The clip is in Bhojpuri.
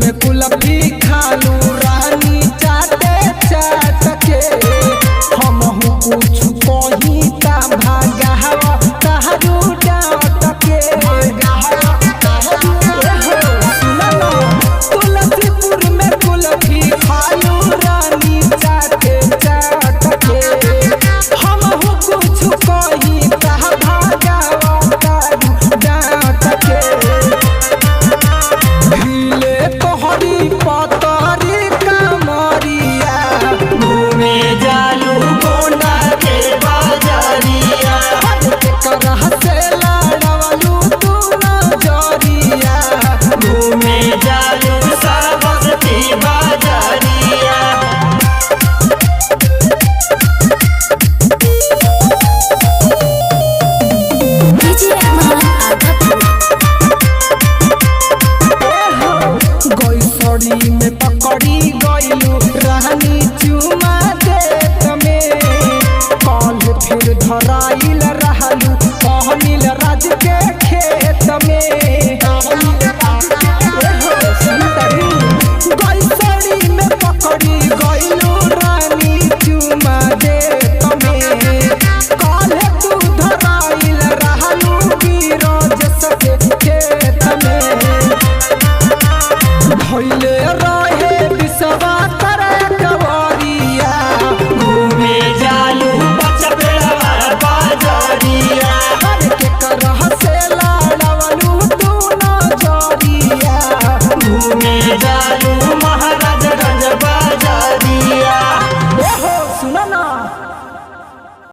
में कुल्फी खालू रानी चाटे चाटके हम कुछ कही ता भागावा तारू डाटके तुलसीपुर में कुल्फी खालू रानी चाटे चाटके हम कुछ कही ता भागावा तारू डाटके हिले तोहरी पतरी कमरिया घूमे जालू गोंडा के बाजारिया करह से लड़वलू तू नजरिया घूमे जालू साबस्ती बाजारिया गईसड़ी में पकड़ी गईलू रानी चुमा देत में कल फिर धराइल रहलू कहनील राज के खेत में गईसड़ी में पकड़ी गईलू रानी चुमा देत में कल तू धराइल रहलू गिरज सके खेत में भइले रहे बिसवा करे कवरिया घूमे जालू बचबेड़ा बाजारिया के करह से लड़वलू तू नजरिया घूमे जालू